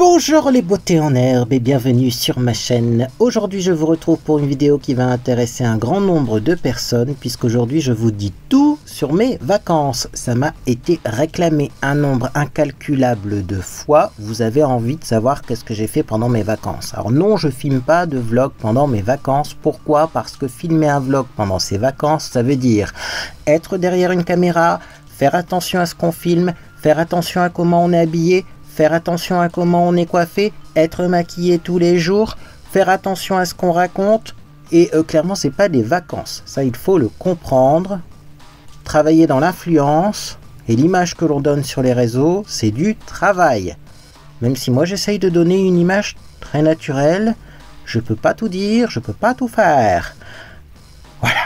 Bonjour les beautés en herbe et bienvenue sur ma chaîne. Aujourd'hui je vous retrouve pour une vidéo qui va intéresser un grand nombre de personnes puisqu'aujourd'hui je vous dis tout sur mes vacances. Ça m'a été réclamé un nombre incalculable de fois. Vous avez envie de savoir qu'est-ce que j'ai fait pendant mes vacances. Alors non, je filme pas de vlog pendant mes vacances. Pourquoi? Parce que filmer un vlog pendant ses vacances, ça veut dire être derrière une caméra, faire attention à ce qu'on filme, faire attention à comment on est habillé, faire attention à comment on est coiffé, être maquillé tous les jours, faire attention à ce qu'on raconte. Et clairement, c'est pas des vacances. Ça, il faut le comprendre. Travailler dans l'influence et l'image que l'on donne sur les réseaux, c'est du travail. Même si moi, j'essaye de donner une image très naturelle, je peux pas tout dire, je peux pas tout faire. Voilà.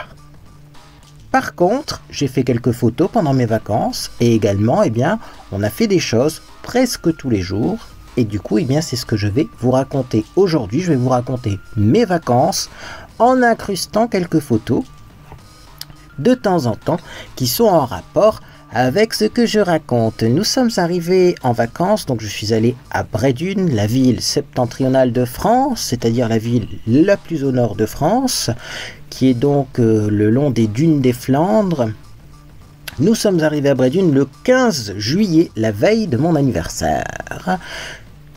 Par contre, j'ai fait quelques photos pendant mes vacances et également, eh bien, on a fait des choses presque tous les jours et du coup, eh bien, c'est ce que je vais vous raconter aujourd'hui. Je vais vous raconter mes vacances en incrustant quelques photos de temps en temps qui sont en rapport avec ce que je raconte. Nous sommes arrivés en vacances, donc je suis allé à Bray-Dunes, la ville septentrionale de France, c'est-à-dire la ville la plus au nord de France, qui est donc le long des dunes des Flandres. Nous sommes arrivés à Bray-Dunes le 15 juillet, la veille de mon anniversaire.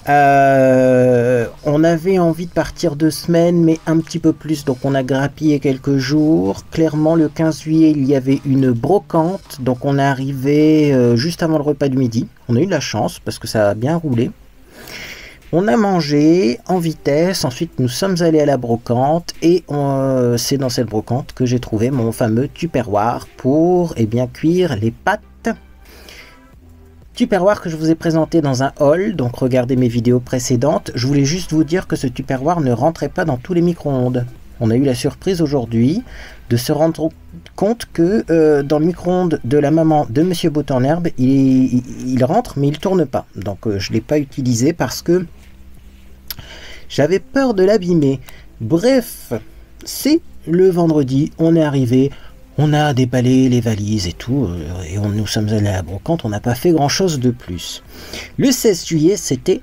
On avait envie de partir 2 semaines, mais un petit peu plus, donc on a grappillé quelques jours. Clairement, le 15 juillet, il y avait une brocante, donc on est arrivé juste avant le repas du midi. On a eu de la chance, parce que ça a bien roulé. On a mangé en vitesse, ensuite nous sommes allés à la brocante et c'est dans cette brocante que j'ai trouvé mon fameux tupperware pour bien cuire les pâtes. Tupperware que je vous ai présenté dans un haul, donc regardez mes vidéos précédentes. Je voulais juste vous dire que ce tupperware ne rentrait pas dans tous les micro-ondes. On a eu la surprise aujourd'hui de se rendre compte que dans le micro-ondes de la maman de Monsieur Beauté en herbe, il rentre mais il tourne pas. Donc je ne l'ai pas utilisé parce que j'avais peur de l'abîmer. Bref, c'est le vendredi, on est arrivé, on a déballé les valises et tout, et nous sommes allés à la brocante, on n'a pas fait grand chose de plus. Le 16 juillet, c'était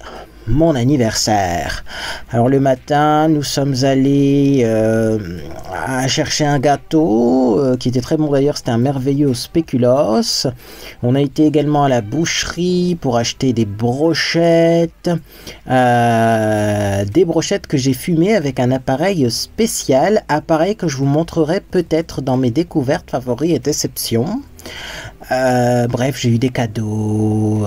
mon anniversaire. Alors le matin, nous sommes allés à chercher un gâteau qui était très bon d'ailleurs, c'était un merveilleux spéculoos. On a été également à la boucherie pour acheter des brochettes que j'ai fumées avec un appareil spécial, appareil que je vous montrerai peut-être dans mes découvertes favoris et déceptions. Bref, j'ai eu des cadeaux,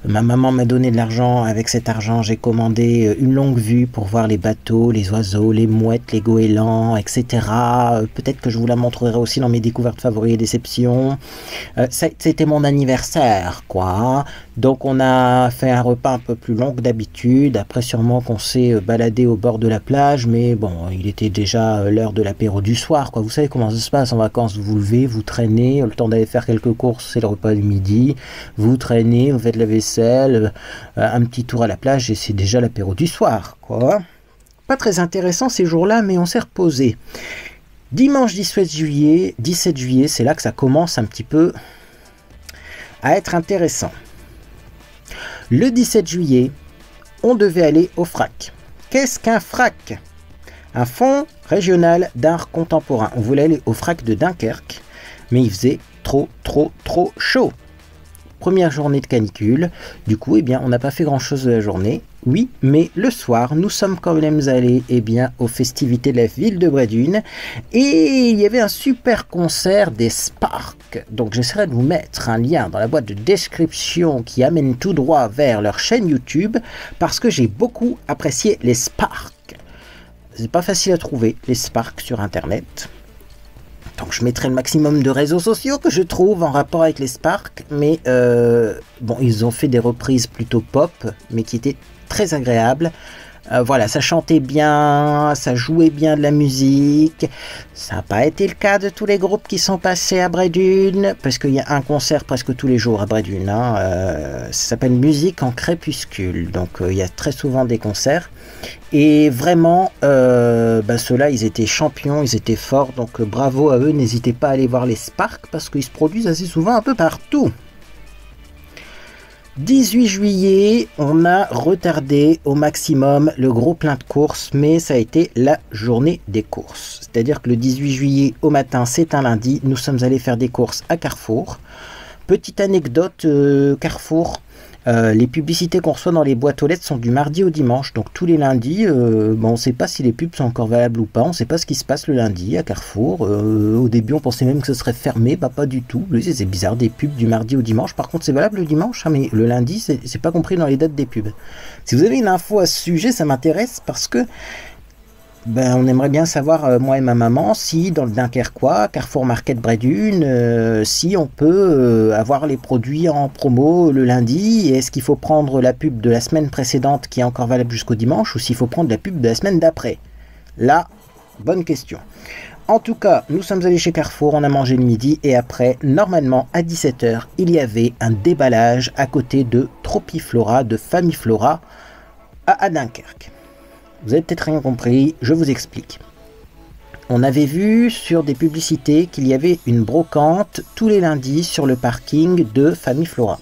ma maman m'a donné de l'argent, avec cet argent j'ai commandé une longue vue pour voir les bateaux, les oiseaux, les mouettes, les goélands, etc. Peut-être que je vous la montrerai aussi dans mes découvertes favoris et déceptions. C'était mon anniversaire, quoi. Donc on a fait un repas un peu plus long que d'habitude, après sûrement qu'on s'est baladé au bord de la plage, mais bon, il était déjà l'heure de l'apéro du soir, quoi. Vous savez comment ça se passe en vacances, vous vous levez, vous traînez, le temps d'aller faire quelques courses, c'est le repas du midi, vous traînez, vous faites la vaisselle, un petit tour à la plage et c'est déjà l'apéro du soir, quoi. Pas très intéressant ces jours-là, mais on s'est reposé. Dimanche 17 juillet, c'est là que ça commence un petit peu à être intéressant. Le 17 juillet, on devait aller au FRAC. Qu'est-ce qu'un FRAC? Un fonds régional d'art contemporain. On voulait aller au FRAC de Dunkerque, mais il faisait trop chaud. Première journée de canicule, du coup, on n'a pas fait grand-chose de la journée. Oui, mais le soir, nous sommes quand même allés, aux festivités de la ville de Bray-Dunes, et il y avait un super concert des Sparks. Donc, j'essaierai de vous mettre un lien dans la boîte de description qui amène tout droit vers leur chaîne YouTube, parce que j'ai beaucoup apprécié les Sparks. C'est pas facile à trouver, les Sparks sur Internet. Donc je mettrai le maximum de réseaux sociaux que je trouve en rapport avec les Sparks, mais bon, ils ont fait des reprises plutôt pop, mais qui étaient très agréables. Voilà, ça chantait bien, ça jouait bien de la musique. Ça n'a pas été le cas de tous les groupes qui sont passés à Bray-Dunes, parce qu'il y a un concert presque tous les jours à Bray-Dunes. Ça s'appelle Musique en crépuscule, donc il y a très souvent des concerts. Et vraiment, ceux-là, ils étaient champions, ils étaient forts, donc bravo à eux. N'hésitez pas à aller voir les Sparks, parce qu'ils se produisent assez souvent un peu partout. 18 juillet, on a retardé au maximum le gros plein de courses, mais ça a été la journée des courses. C'est-à-dire que le 18 juillet au matin, c'est un lundi, nous sommes allés faire des courses à Carrefour. Petite anecdote, Carrefour, les publicités qu'on reçoit dans les boîtes aux lettres sont du mardi au dimanche. Donc tous les lundis, on ne sait pas si les pubs sont encore valables ou pas. On ne sait pas ce qui se passe le lundi à Carrefour. Au début, on pensait même que ce serait fermé. Bah pas du tout. C'est bizarre, des pubs du mardi au dimanche. Par contre, c'est valable le dimanche, hein, mais le lundi, c'est pas compris dans les dates des pubs. Si vous avez une info à ce sujet, ça m'intéresse parce que on aimerait bien savoir, moi et ma maman, si dans le Dunkerquois, Carrefour Market Bray-Dunes, si on peut avoir les produits en promo le lundi. Et est-ce qu'il faut prendre la pub de la semaine précédente qui est encore valable jusqu'au dimanche, ou s'il faut prendre la pub de la semaine d'après? Là, bonne question. En tout cas, nous sommes allés chez Carrefour, on a mangé le midi, et après, normalement à 17 h, il y avait un déballage à côté de Tropiflora, de Famiflora, à Dunkerque. Vous avez peut-être rien compris, je vous explique. On avait vu sur des publicités qu'il y avait une brocante tous les lundis sur le parking de Famiflora.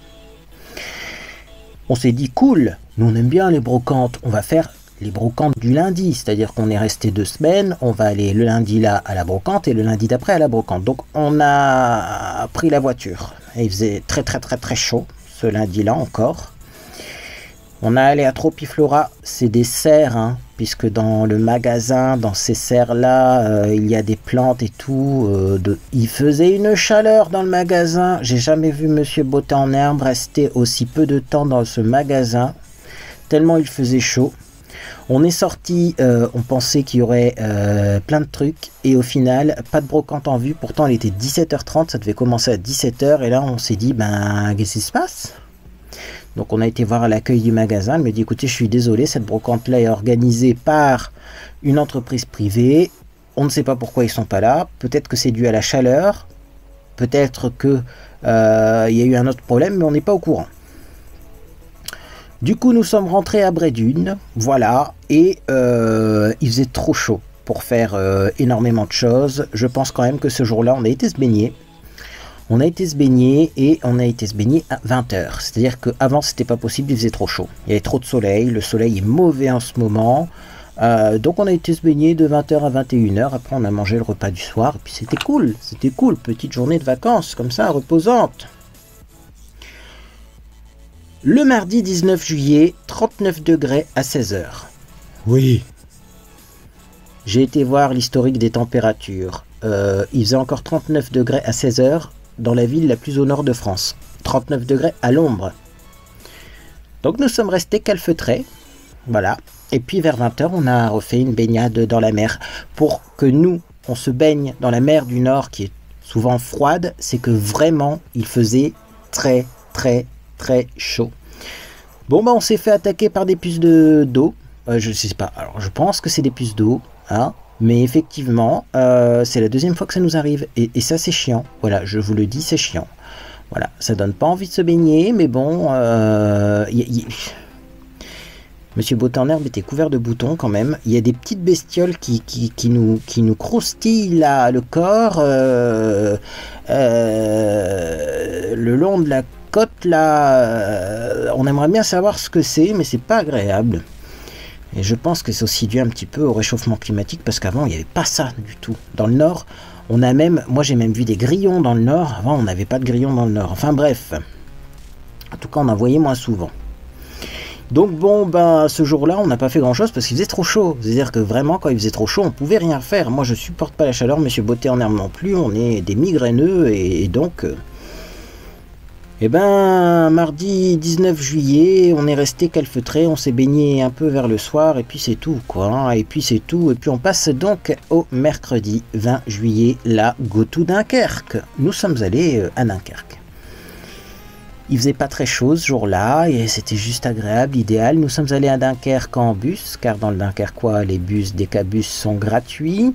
On s'est dit cool, nous on aime bien les brocantes, on va faire les brocantes du lundi, c'est-à-dire qu'on est resté 2 semaines, on va aller le lundi là à la brocante et le lundi d'après à la brocante. Donc on a pris la voiture, et il faisait très chaud ce lundi là encore. On a allé à Tropiflora, c'est des serres, hein, puisque dans le magasin, dans ces serres-là, il y a des plantes et tout. Il faisait une chaleur dans le magasin. J'ai jamais vu Monsieur Beauté en herbe rester aussi peu de temps dans ce magasin, tellement il faisait chaud. On est sorti, on pensait qu'il y aurait plein de trucs, et au final, pas de brocante en vue. Pourtant, il était 17 h 30, ça devait commencer à 17 h, et là, on s'est dit, qu'est-ce qui se passe ? Donc on a été voir à l'accueil du magasin, elle me dit écoutez je suis désolé, cette brocante là est organisée par une entreprise privée, on ne sait pas pourquoi ils sont pas là, peut-être que c'est dû à la chaleur, peut-être que il y a eu un autre problème, mais on n'est pas au courant. Du coup nous sommes rentrés à Bray-Dunes, voilà, et il faisait trop chaud pour faire énormément de choses. Je pense quand même que ce jour-là on a été se baigner. On a été se baigner, et on a été se baigner à 20 h. C'est-à-dire qu'avant, c'était pas possible, il faisait trop chaud. Il y avait trop de soleil, le soleil est mauvais en ce moment. Donc on a été se baigner de 20 h à 21 h. Après, on a mangé le repas du soir, et puis c'était cool. C'était cool, petite journée de vacances, comme ça, reposante. Le mardi 19 juillet, 39 degrés à 16 h. Oui. J'ai été voir l'historique des températures. Il faisait encore 39 degrés à 16 h. Dans la ville la plus au nord de France, 39 degrés à l'ombre. Donc nous sommes restés calfeutrés, voilà. Et puis vers 20 h, on a refait une baignade dans la mer. Pour que nous, on se baigne dans la mer du Nord, qui est souvent froide, c'est que vraiment, il faisait très chaud. Bon, on s'est fait attaquer par des puces d'eau. Je sais pas, alors je pense que c'est des puces d'eau, hein. Mais effectivement, c'est la deuxième fois que ça nous arrive. Et ça, c'est chiant. Voilà, je vous le dis, c'est chiant. Voilà, ça donne pas envie de se baigner, mais bon... Monsieur Beauté en herbe était couvert de boutons quand même. Il y a des petites bestioles qui nous croustillent là, le corps. Le long de la côte, là... on aimerait bien savoir ce que c'est, mais c'est pas agréable. Et je pense que c'est aussi dû un petit peu au réchauffement climatique, parce qu'avant il n'y avait pas ça du tout. Dans le nord, on a même, moi j'ai même vu des grillons dans le nord. Avant on n'avait pas de grillons dans le nord. Enfin bref, en tout cas on en voyait moins souvent. Donc bon, ce jour-là on n'a pas fait grand-chose parce qu'il faisait trop chaud. C'est-à-dire que vraiment quand il faisait trop chaud on pouvait rien faire. Moi je supporte pas la chaleur, Monsieur Beauté en herbe non plus. On est des migraineux et donc... mardi 19 juillet, on est resté calfeutré, on s'est baigné un peu vers le soir, et puis c'est tout, quoi. Et puis c'est tout, et puis on passe donc au mercredi 20 juillet, la Go to Dunkerque. Nous sommes allés à Dunkerque. Il faisait pas très chaud ce jour-là, et c'était juste agréable, idéal. Nous sommes allés à Dunkerque en bus, car dans le Dunkerquois, les bus Decabus sont gratuits.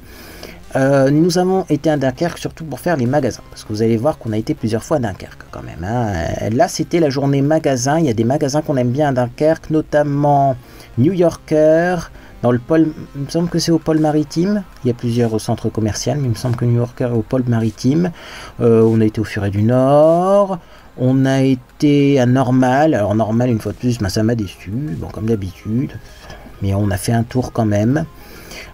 Nous avons été à Dunkerque surtout pour faire les magasins, parce que vous allez voir qu'on a été plusieurs fois à Dunkerque quand même, hein. Là c'était la journée magasin, il y a des magasins qu'on aime bien à Dunkerque, notamment New Yorker, dans le pôle, il me semble que c'est au pôle maritime. Il y a plusieurs centres commerciaux, mais il me semble que New Yorker est au pôle maritime. On a été au Furet du Nord. On a été à Normal. Alors Normal, une fois de plus, ben, ça m'a déçu, bon, comme d'habitude. Mais on a fait un tour quand même.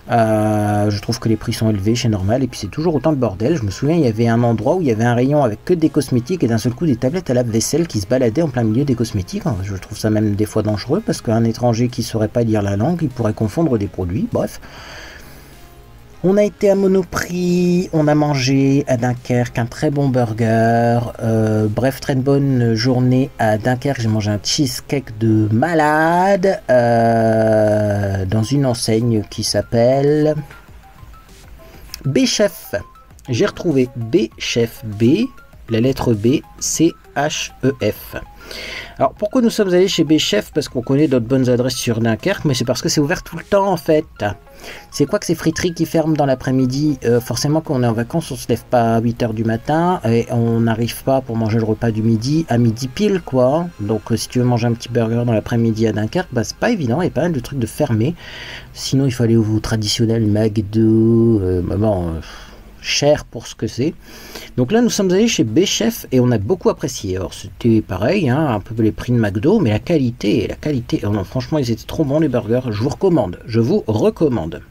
Je trouve que les prix sont élevés chez Normal et puis c'est toujours autant de bordel. Je me souviens, il y avait un endroit où il y avait un rayon avec que des cosmétiques et d'un seul coup des tablettes à lave-vaisselle qui se baladaient en plein milieu des cosmétiques. Je trouve ça même des fois dangereux parce qu'un étranger qui ne saurait pas lire la langue, il pourrait confondre des produits. Bref. On a été à Monoprix, on a mangé à Dunkerque un très bon burger. Bref, très bonne journée à Dunkerque. J'ai mangé un cheesecake de malade dans une enseigne qui s'appelle B-Chef. J'ai retrouvé B-Chef, B, la lettre B, C-H-E-F. Alors pourquoi nous sommes allés chez B-Chef? Parce qu'on connaît d'autres bonnes adresses sur Dunkerque, mais c'est parce que c'est ouvert tout le temps en fait. C'est quoi que ces friteries qui ferment dans l'après-midi? Forcément quand on est en vacances on se lève pas à 8 h du matin et on n'arrive pas pour manger le repas du midi à midi pile quoi. Donc si tu veux manger un petit burger dans l'après-midi à Dunkerque, bah, c'est pas évident, il y a pas mal de trucs de fermés. Sinon il faut aller au traditionnel McDo, cher pour ce que c'est. Donc là nous sommes allés chez B-Chef et on a beaucoup apprécié. Alors c'était pareil, hein, un peu les prix de McDo, mais la qualité, non, franchement ils étaient trop bons les burgers, je vous recommande.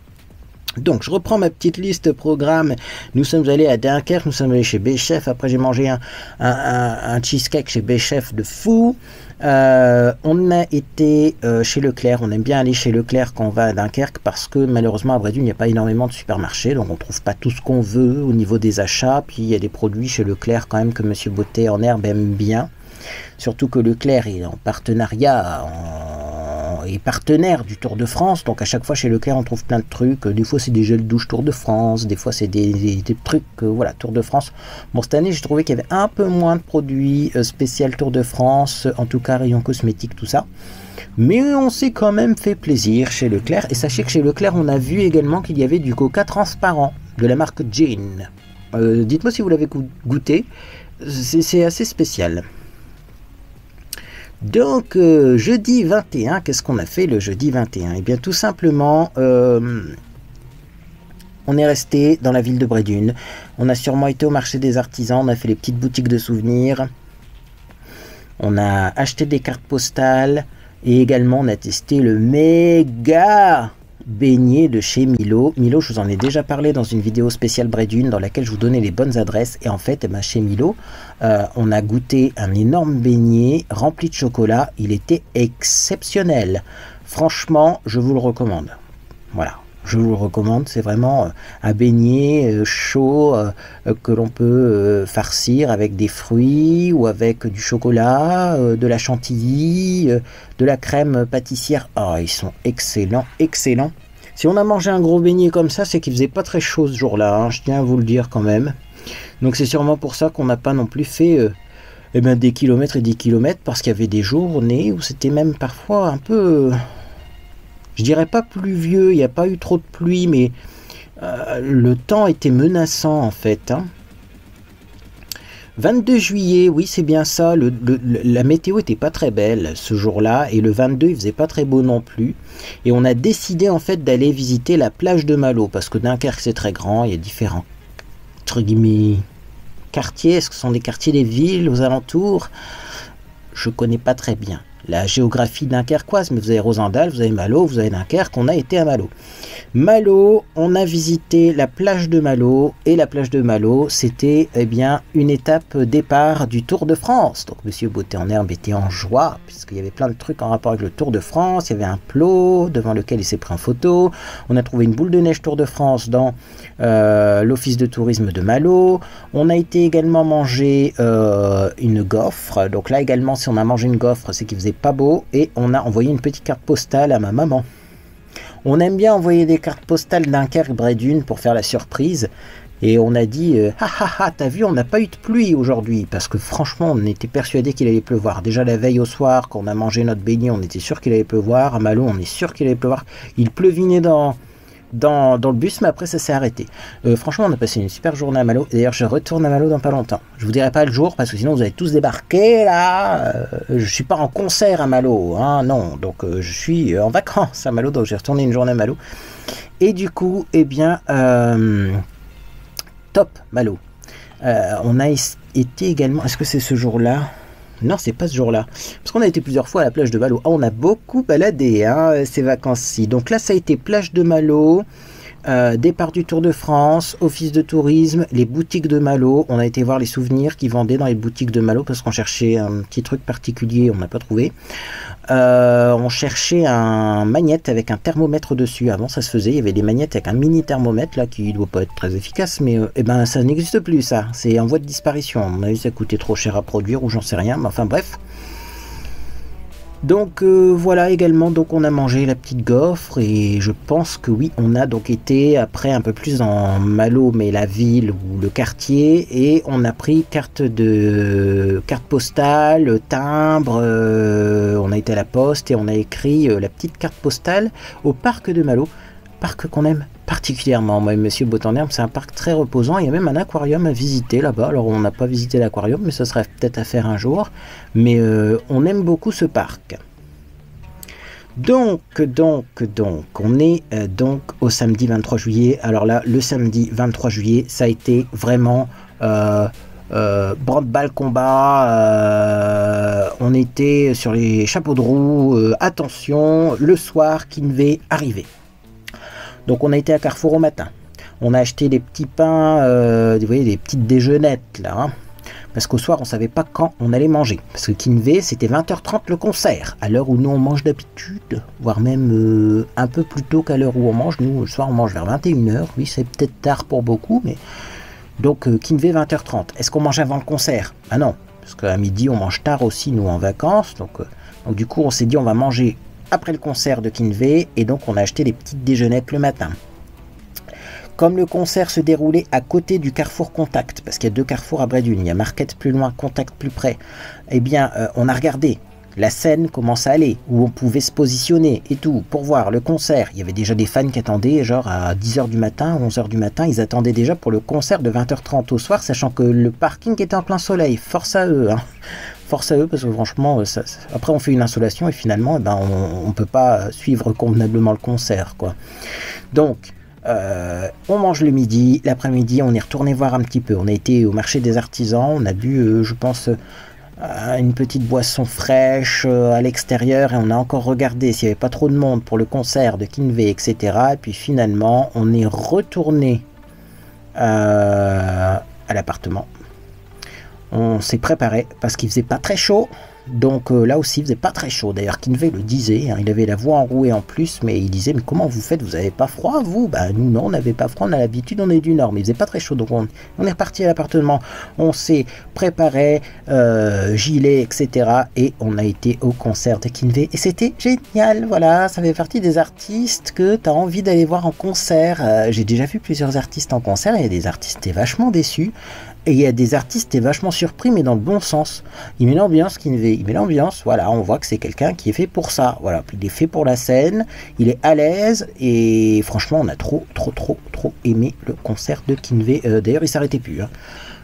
Donc je reprends ma petite liste programme. Nous sommes allés à Dunkerque, nous sommes allés chez B-Chef, après j'ai mangé un cheesecake chez B-Chef de fou. On a été chez Leclerc, on aime bien aller chez Leclerc quand on va à Dunkerque parce que malheureusement à Brédune il n'y a pas énormément de supermarchés, donc on trouve pas tout ce qu'on veut au niveau des achats, puis il y a des produits chez Leclerc quand même que Monsieur Beauté en herbe aime bien, surtout que Leclerc est en partenariat, est partenaire du Tour de France, donc à chaque fois chez Leclerc on trouve plein de trucs, des fois c'est des gels douche Tour de France, des fois c'est des trucs, voilà, Tour de France. Bon, cette année j'ai trouvé qu'il y avait un peu moins de produits spécial Tour de France, en tout cas rayon cosmétique, tout ça, mais on s'est quand même fait plaisir chez Leclerc. Et sachez que chez Leclerc on a vu également qu'il y avait du coca transparent de la marque Gin. Dites-moi si vous l'avez goûté, c'est assez spécial. Donc jeudi 21, qu'est-ce qu'on a fait le jeudi 21? Eh bien tout simplement, on est resté dans la ville de Brédune. On a sûrement été au marché des artisans, on a fait les petites boutiques de souvenirs. On a acheté des cartes postales et également on a testé le méga beignet de chez Milo. Milo, je vous en ai déjà parlé dans une vidéo spéciale Brédune dans laquelle je vous donnais les bonnes adresses. Et en fait, chez Milo, on a goûté un énorme beignet rempli de chocolat. Il était exceptionnel. Franchement, je vous le recommande. Voilà, je vous le recommande. C'est vraiment un beignet chaud que l'on peut farcir avec des fruits ou avec du chocolat, de la chantilly, de la crème pâtissière. Oh, ils sont excellents, excellents. Si on a mangé un gros beignet comme ça, c'est qu'il faisait pas très chaud ce jour-là, hein, je tiens à vous le dire quand même. Donc c'est sûrement pour ça qu'on n'a pas non plus fait des kilomètres et des kilomètres, parce qu'il y avait des journées où c'était même parfois un peu... je dirais pas pluvieux, il n'y a pas eu trop de pluie, mais le temps était menaçant en fait. 22 juillet, oui c'est bien ça, la météo était pas très belle ce jour-là, et le 22 il faisait pas très beau non plus, et on a décidé en fait d'aller visiter la plage de Malo, parce que Dunkerque c'est très grand, il y a différents, entre guillemets, quartiers. Est-ce que ce sont des quartiers des villes aux alentours? Je connais pas très bien la géographie dunkerquoise, mais vous avez Rosendal, vous avez Malo, vous avez Dunkerque. On a été à Malo. Malo, on a visité la plage de Malo, et la plage de Malo, c'était bien une étape départ du Tour de France. Donc Monsieur Beauté en herbe était en joie, puisqu'il y avait plein de trucs en rapport avec le Tour de France. Il y avait un plot devant lequel il s'est pris en photo. On a trouvé une boule de neige Tour de France dans l'office de tourisme de Malo. On a été également manger une gaufre. Donc là également, si on a mangé une gaufre, c'est qu'il faisait pas beau, et on a envoyé une petite carte postale à ma maman. On aime bien envoyer des cartes postales Dunkerque Brédune pour faire la surprise, et on a dit t'as vu, on n'a pas eu de pluie aujourd'hui, parce que franchement on était persuadé qu'il allait pleuvoir. Déjà la veille au soir, quand on a mangé notre beignet, on était sûr qu'il allait pleuvoir. À Malo, on est sûr qu'il allait pleuvoir. Il pleuvinait dans dans le bus, mais après ça s'est arrêté. Franchement, on a passé une super journée à Malo. D'ailleurs, je retourne à Malo dans pas longtemps. Je vous dirai pas le jour, parce que sinon vous allez tous débarquer, là. Je suis pas en concert à Malo, hein, non. Donc, je suis en vacances à Malo, donc j'ai retourné une journée à Malo. Et du coup, eh bien, top, Malo. On a été également... Est-ce que c'est ce jour-là? Non, c'est pas ce jour-là. Parce qu'on a été plusieurs fois à la plage de Malo. Ah, on a beaucoup baladé, hein, ces vacances-ci. Donc là, ça a été plage de Malo, départ du Tour de France, office de tourisme, les boutiques de Malo. On a été voir les souvenirs qu'ils vendaient dans les boutiques de Malo parce qu'on cherchait un petit truc particulier, on n'a pas trouvé. On cherchait un magnète avec un thermomètre dessus. Avant, ça se faisait. Il y avait des magnettes avec un mini thermomètre là qui ne doit pas être très efficace, mais eh ben, ça n'existe plus, ça. C'est en voie de disparition. On a vu ça coûtait trop cher à produire ou j'en sais rien, mais enfin bref. Donc voilà également, donc on a mangé la petite gaufre et je pense que oui, on a donc été après un peu plus dans Malo, mais la ville ou le quartier, et on a pris carte postale, timbre, on a été à la poste et on a écrit la petite carte postale au parc de Malo, parc qu'on aime particulièrement, moi et Monsieur Botanherbe. C'est un parc très reposant, il y a même un aquarium à visiter là-bas. Alors on n'a pas visité l'aquarium, mais ça serait peut-être à faire un jour, mais on aime beaucoup ce parc. Donc, on est donc au samedi 23 juillet. Alors là, le samedi 23 juillet, ça a été vraiment branle-balle combat. On était sur les chapeaux de roue. Attention, le soir, Kinvey arrivait. Donc on a été à Carrefour au matin. On a acheté des petits pains, vous voyez, des petites déjeunettes là. Hein, parce qu'au soir, on ne savait pas quand on allait manger. Parce que Kinvey, c'était 20h30 le concert. À l'heure où nous, on mange d'habitude. Voire même un peu plus tôt qu'à l'heure où on mange. Nous, le soir, on mange vers 21h. Oui, c'est peut-être tard pour beaucoup. Mais donc, Kinvey, 20h30. Est-ce qu'on mange avant le concert? Ah non. Parce qu'à midi, on mange tard aussi, nous, en vacances. Donc du coup, on s'est dit, on va manger après le concert de Kinvey, et donc on a acheté des petites déjeunettes le matin. Comme le concert se déroulait à côté du Carrefour Contact, parce qu'il y a deux carrefours à Brédune, il y a Market plus loin, Contact plus près, eh bien on a regardé la scène, comment ça allait, où on pouvait se positionner et tout, pour voir le concert. Il y avait déjà des fans qui attendaient, genre à 10h du matin, 11h du matin, ils attendaient déjà pour le concert de 20h30 au soir, sachant que le parking était en plein soleil. Force à eux, hein. Force à eux, parce que franchement, après on fait une insolation et finalement, eh ben, on ne peut pas suivre convenablement le concert, quoi. Donc, on mange le midi, l'après-midi, on est retourné voir un petit peu. On a été au marché des artisans, on a bu, je pense, une petite boisson fraîche à l'extérieur, et on a encore regardé s'il n'y avait pas trop de monde pour le concert de Kinvey, etc. Et puis finalement, on est retourné à l'appartement. On s'est préparé parce qu'il faisait pas très chaud. Donc là aussi, il faisait pas très chaud. D'ailleurs, Kinvey le disait, hein, il avait la voix enrouée en plus, mais il disait, mais comment vous faites? Vous avez pas froid, vous? Bah nous, non, on n'avait pas froid, on a l'habitude, on est du Nord, mais il faisait pas très chaud. Donc on est reparti à l'appartement, on s'est préparé, gilet, etc. Et on a été au concert de Kinvey, et c'était génial. Voilà, ça fait partie des artistes que tu as envie d'aller voir en concert. J'ai déjà vu plusieurs artistes en concert, et il y a des artistes, t'es vachement déçus. Et il y a des artistes, t'es vachement surpris, mais dans le bon sens. Il met l'ambiance, Kinvey. Il met l'ambiance, voilà, on voit que c'est quelqu'un qui est fait pour ça. Voilà, il est fait pour la scène, il est à l'aise, et franchement, on a trop aimé le concert de Kinvey. D'ailleurs, il s'arrêtait plus. Hein.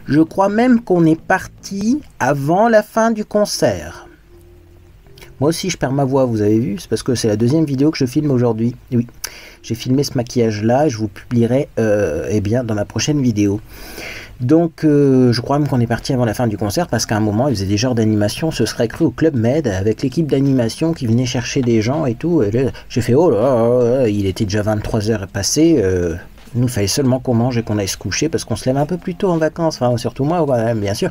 Je crois même qu'on est parti avant la fin du concert. Moi aussi, je perds ma voix, vous avez vu? C'est parce que c'est la deuxième vidéo que je filme aujourd'hui. Oui, j'ai filmé ce maquillage-là, et je vous publierai eh bien, dans ma prochaine vidéo. Donc je crois même qu'on est parti avant la fin du concert, parce qu'à un moment il faisait des genres d'animation, ce serait cru au Club Med avec l'équipe d'animation qui venait chercher des gens et tout. J'ai fait oh là, il était déjà 23h passé, nous il fallait seulement qu'on mange et qu'on aille se coucher, parce qu'on se lève un peu plus tôt en vacances, enfin surtout moi, ouais, bien sûr,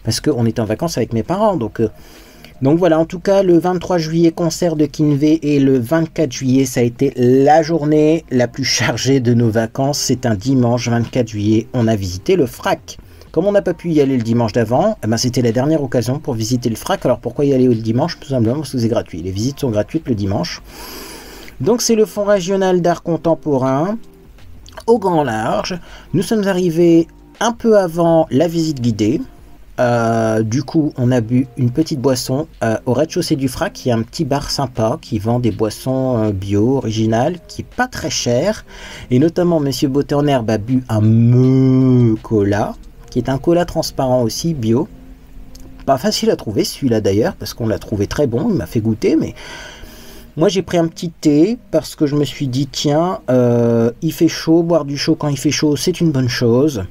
parce qu'on était en vacances avec mes parents. Donc voilà, en tout cas, le 23 juillet, concert de Kinvey, et le 24 juillet, ça a été la journée la plus chargée de nos vacances. C'est un dimanche 24 juillet, on a visité le FRAC. Comme on n'a pas pu y aller le dimanche d'avant, eh ben c'était la dernière occasion pour visiter le FRAC. Alors pourquoi y aller le dimanche? Tout simplement parce que c'est gratuit. Les visites sont gratuites le dimanche. Donc c'est le Fonds régional d'art contemporain, au grand large. Nous sommes arrivés un peu avant la visite guidée. Du coup, on a bu une petite boisson au rez-de-chaussée du Frac. Il y a un petit bar sympa qui vend des boissons bio, originales, qui est pas très cher. Et notamment, Monsieur Beauté en Herbe a bu un me cola, qui est un cola transparent aussi, bio. Pas facile à trouver celui-là d'ailleurs, parce qu'on l'a trouvé très bon, il m'a fait goûter, mais moi j'ai pris un petit thé, parce que je me suis dit, tiens, il fait chaud, boire du chaud quand il fait chaud, c'est une bonne chose.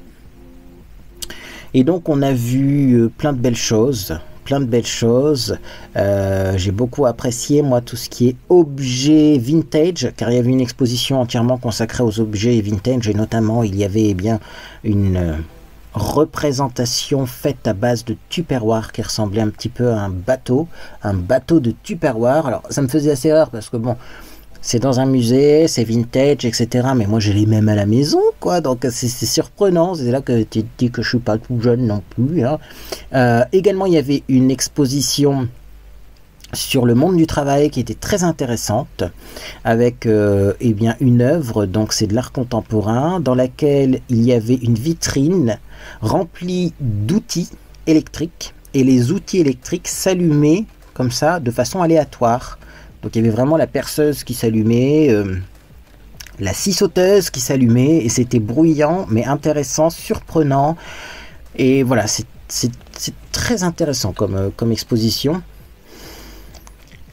Et donc on a vu plein de belles choses, j'ai beaucoup apprécié moi tout ce qui est objets vintage, car il y avait une exposition entièrement consacrée aux objets vintage, et notamment il y avait eh bien une représentation faite à base de Tupperware qui ressemblait un petit peu à un bateau de Tupperware. Alors ça me faisait assez rire parce que bon, c'est dans un musée, c'est vintage, etc. Mais moi j'ai les mêmes à la maison, quoi. Donc c'est surprenant. C'est là que tu te dis que je suis pas tout jeune non plus. Hein. Également, il y avait une exposition sur le monde du travail qui était très intéressante, avec eh bien une œuvre, donc c'est de l'art contemporain, dans laquelle il y avait une vitrine remplie d'outils électriques, et les outils électriques s'allumaient comme ça de façon aléatoire. Donc il y avait vraiment la perceuse qui s'allumait, la scie sauteuse qui s'allumait, et c'était bruyant mais intéressant, surprenant, et voilà, c'est très intéressant comme exposition.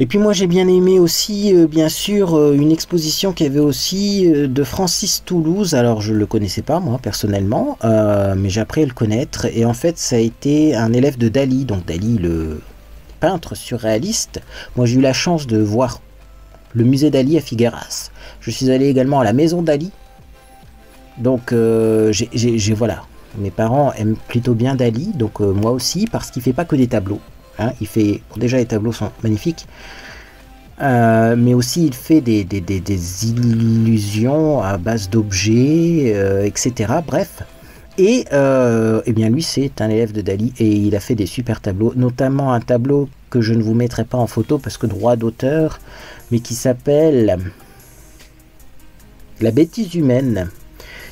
Et puis moi j'ai bien aimé aussi, bien sûr, une exposition qui avait aussi de Francis Toulouse. Alors je ne le connaissais pas moi personnellement, mais j'ai appris à le connaître. Et en fait ça a été un élève de Dali, donc Dali le peintre surréaliste. Moi j'ai eu la chance de voir le musée Dali à Figueras. Je suis allé également à la maison Dali. Donc voilà, mes parents aiment plutôt bien Dali, donc moi aussi, parce qu'il ne fait pas que des tableaux. Hein, il fait, bon, déjà les tableaux sont magnifiques, mais aussi il fait des illusions à base d'objets, etc. Bref, et eh bien lui c'est un élève de Dali et il a fait des super tableaux, notamment un tableau que je ne vous mettrai pas en photo parce que droit d'auteur, mais qui s'appelle La bêtise humaine.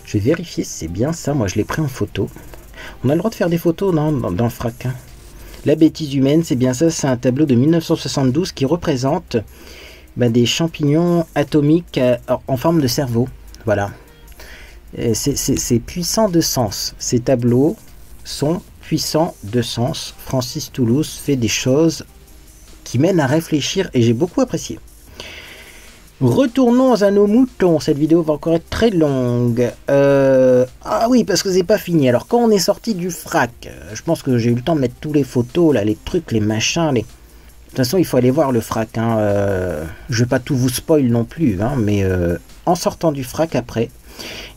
Je vais vérifier si c'est bien ça, moi je l'ai pris en photo. On a le droit de faire des photos non, dans le Frac, hein. La bêtise humaine, c'est bien ça, c'est un tableau de 1972 qui représente des champignons atomiques en forme de cerveau. Voilà. C'est puissant de sens. Ces tableaux sont puissants de sens. Francis Toulouse fait des choses qui mènent à réfléchir et j'ai beaucoup apprécié. Retournons à nos moutons, cette vidéo va encore être très longue. Ah oui, parce que c'est pas fini. Alors quand on est sorti du Frac, je pense que j'ai eu le temps de mettre tous les photos, là, les trucs, les machins, De toute façon, il faut aller voir le Frac. Hein. Je vais pas tout vous spoil non plus, hein, mais en sortant du Frac après,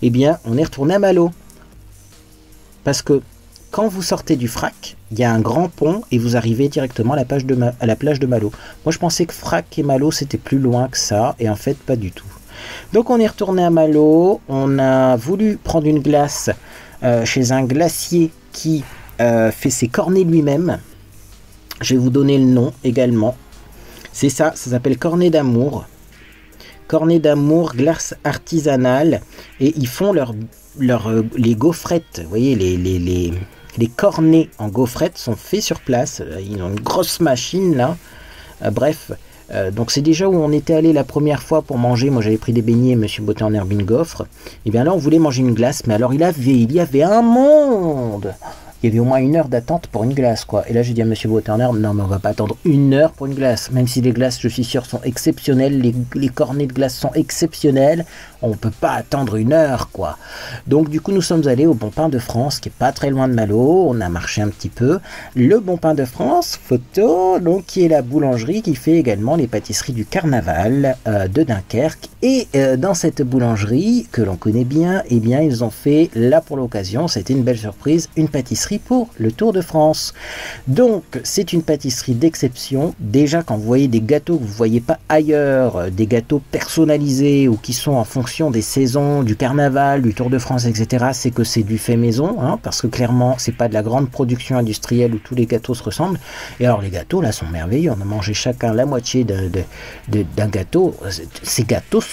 eh bien, on est retourné à Malo. Parce que quand vous sortez du Frac, il y a un grand pont et vous arrivez directement à la plage de Malo. Moi, je pensais que Frac et Malo, c'était plus loin que ça, et en fait, pas du tout. Donc, on est retourné à Malo. On a voulu prendre une glace chez un glacier qui fait ses cornets lui-même. Je vais vous donner le nom également. C'est ça, ça s'appelle Cornet d'amour. Cornet d'amour, glace artisanale, et ils font les gaufrettes, vous voyez, les cornets en gaufrettes sont faits sur place. Ils ont une grosse machine là. Bref, donc c'est déjà où on était allé la première fois pour manger. Moi j'avais pris des beignets, Monsieur Beauté en Herbe une gaufre. Et bien là on voulait manger une glace, mais alors il y avait un monde. Il y avait au moins 1 heure d'attente pour une glace, quoi. Et là, j'ai dit à Monsieur Beauté en Herbe, non, mais on va pas attendre 1 heure pour une glace. Même si les glaces, je suis sûr, sont exceptionnelles, les cornets de glace sont exceptionnels, on peut pas attendre 1 heure, quoi. Donc, du coup, nous sommes allés au Bon Pain de France, qui est pas très loin de Malo. On a marché un petit peu. Le Bon Pain de France, photo, donc, qui est la boulangerie qui fait également les pâtisseries du Carnaval de Dunkerque. Et dans cette boulangerie, que l'on connaît bien, eh bien, ils ont fait, là, pour l'occasion, c'était une belle surprise, une pâtisserie pour le Tour de France. Donc c'est une pâtisserie d'exception. Déjà quand vous voyez des gâteaux que vous ne voyez pas ailleurs, des gâteaux personnalisés ou qui sont en fonction des saisons, du carnaval, du Tour de France, etc., c'est que c'est du fait maison, hein, parce que clairement c'est pas de la grande production industrielle où tous les gâteaux se ressemblent. Et alors les gâteaux là sont merveilleux, on a mangé chacun la moitié d'un gâteau. Ces gâteaux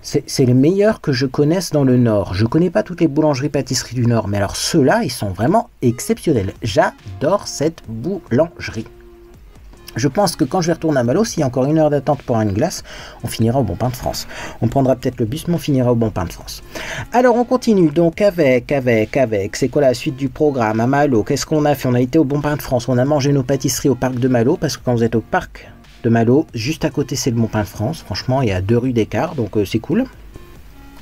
C'est les meilleurs que je connaisse dans le Nord. Je connais pas toutes les boulangeries-pâtisseries du Nord, mais alors ceux-là, ils sont vraiment exceptionnels. J'adore cette boulangerie. Je pense que quand je vais retourner à Malo, s'il y a encore 1 heure d'attente pour une glace, on finira au Bon Pain de France. On prendra peut-être le bus, mais on finira au Bon Pain de France. Alors on continue donc avec, c'est quoi la suite du programme à Malo? Qu'est-ce qu'on a fait? On a été au Bon Pain de France, on a mangé nos pâtisseries au parc de Malo, parce que quand vous êtes au parc de Malo, juste à côté c'est le Bon Pain de France. Franchement, il y a 2 rues d'écart, donc c'est cool.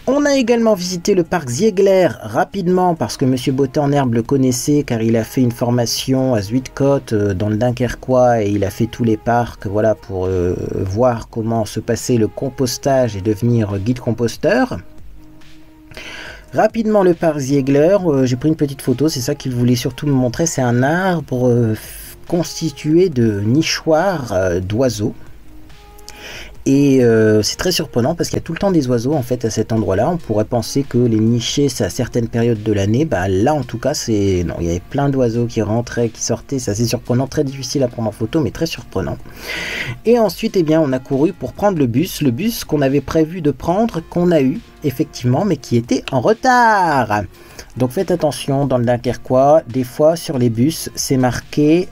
On a également visité le parc Ziegler rapidement parce que Monsieur Botté en Herbe le connaissait car il a fait une formation à Zuidcote dans le Dunkerquois et il a fait tous les parcs voilà, pour voir comment se passait le compostage et devenir guide composteur. Rapidement le parc Ziegler, j'ai pris une petite photo, c'est ça qu'il voulait surtout me montrer, c'est un arbre constitué de nichoirs d'oiseaux. Et c'est très surprenant parce qu'il y a tout le temps des oiseaux en fait à cet endroit là. On pourrait penser que les nichés c'est à certaines périodes de l'année, bah là en tout cas c'est non, il y avait plein d'oiseaux qui rentraient, qui sortaient, c'est assez surprenant, très difficile à prendre en photo mais très surprenant. Et ensuite eh bien on a couru pour prendre le bus qu'on avait prévu de prendre, qu'on a eu effectivement mais qui était en retard. Donc faites attention dans le Dunkerquois, des fois sur les bus c'est marqué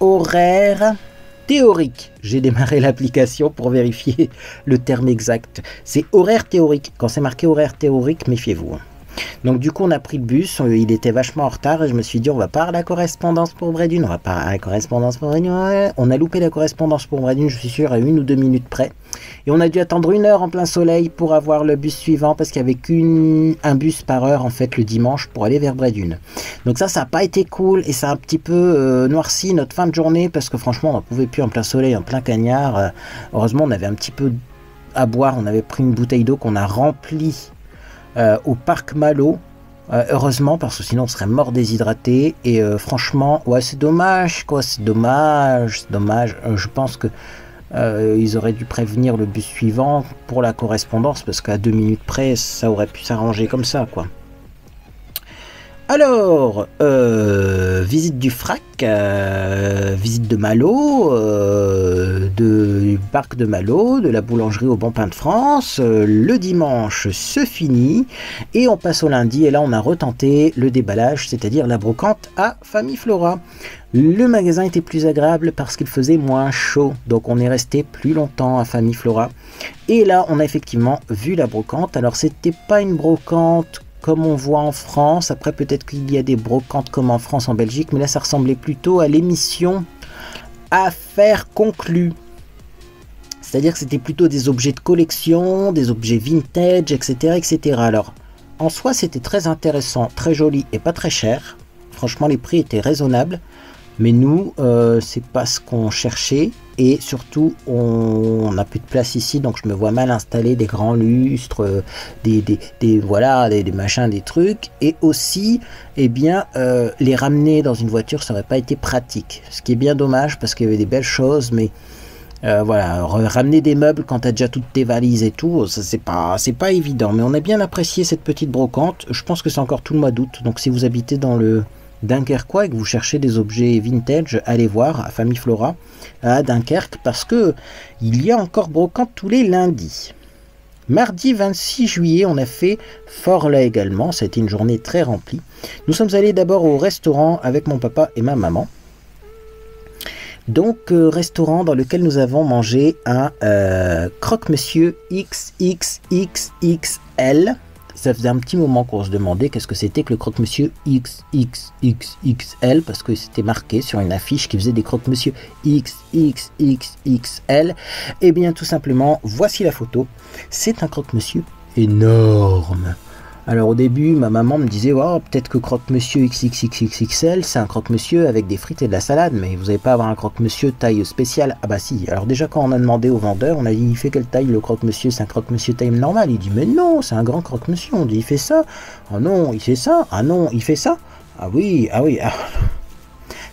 horaire théorique. J'ai démarré l'application pour vérifier le terme exact. C'est horaire théorique. Quand c'est marqué horaire théorique, méfiez-vous. Donc du coup on a pris le bus, il était vachement en retard et je me suis dit on va pas à la correspondance pour Bredune, on va pas à la correspondance pour Bredune, on a loupé la correspondance pour Bredune, je suis sûr à 1 ou 2 minutes près. Et on a dû attendre 1 heure en plein soleil pour avoir le bus suivant parce qu'il n'y avait qu'un bus par heure en fait le dimanche pour aller vers Bredune. Donc ça n'a pas été cool et ça a un petit peu noirci notre fin de journée parce que franchement on ne pouvait plus en plein soleil, en plein cagnard. Heureusement on avait un petit peu à boire, on avait pris une bouteille d'eau qu'on a remplie au parc Malo, heureusement parce que sinon on serait mort déshydraté et franchement ouais c'est dommage quoi, c'est dommage, je pense que ils auraient dû prévenir le bus suivant pour la correspondance parce qu'à 2 minutes près ça aurait pu s'arranger comme ça quoi. Alors, visite du Frac, visite de Malo, du parc de Malo, de la boulangerie au Bon Pain de France. Le dimanche se finit et on passe au lundi et là on a retenté le déballage, c'est-à-dire la brocante à Famille Flora. Le magasin était plus agréable parce qu'il faisait moins chaud, donc on est resté plus longtemps à Famille Flora. Et là on a effectivement vu la brocante, alors c'était pas une brocante comme on voit en France, après peut-être qu'il y a des brocantes comme en France, en Belgique, mais là ça ressemblait plutôt à l'émission Affaires conclues. C'est-à-dire que c'était plutôt des objets de collection, des objets vintage, etc. etc. Alors, en soi c'était très intéressant, très joli et pas très cher. Franchement les prix étaient raisonnables, mais nous c'est pas ce qu'on cherchait. Et surtout, on n'a plus de place ici, donc je me vois mal installer des grands lustres, voilà, des machins, des trucs. Et aussi, eh bien, les ramener dans une voiture, ça n'aurait pas été pratique. Ce qui est bien dommage, parce qu'il y avait des belles choses, mais voilà, ramener des meubles quand tu as déjà toutes tes valises et tout, ça c'est pas évident. Mais on a bien apprécié cette petite brocante. Je pense que c'est encore tout le mois d'août, donc si vous habitez dans le Dunkerquois et que vous cherchez des objets vintage, allez voir à Famille Flora à Dunkerque parce que il y a encore brocante tous les lundis. Mardi 26 juillet, on a fait Forlay également, ça a été une journée très remplie. Nous sommes allés d'abord au restaurant avec mon papa et ma maman. Donc restaurant dans lequel nous avons mangé un croque-monsieur XXXXL. Ça faisait un petit moment qu'on se demandait qu'est-ce que c'était que le croque-monsieur XXXXL parce que c'était marqué sur une affiche qui faisait des croque-monsieur XXXXL. Et bien tout simplement, voici la photo. C'est un croque-monsieur énorme. Alors au début, ma maman me disait oh, peut-être que croque-monsieur XXXXL, c'est un croque-monsieur avec des frites et de la salade, mais vous n'allez pas avoir un croque-monsieur taille spéciale. Ah bah si, alors déjà quand on a demandé au vendeur, on a dit il fait quelle taille le croque-monsieur? C'est un croque-monsieur taille normale. Il dit mais non, c'est un grand croque-monsieur. On dit il fait ça. Ah non, il fait ça. Ah non, il fait ça. Ah oui, ah oui. Ah.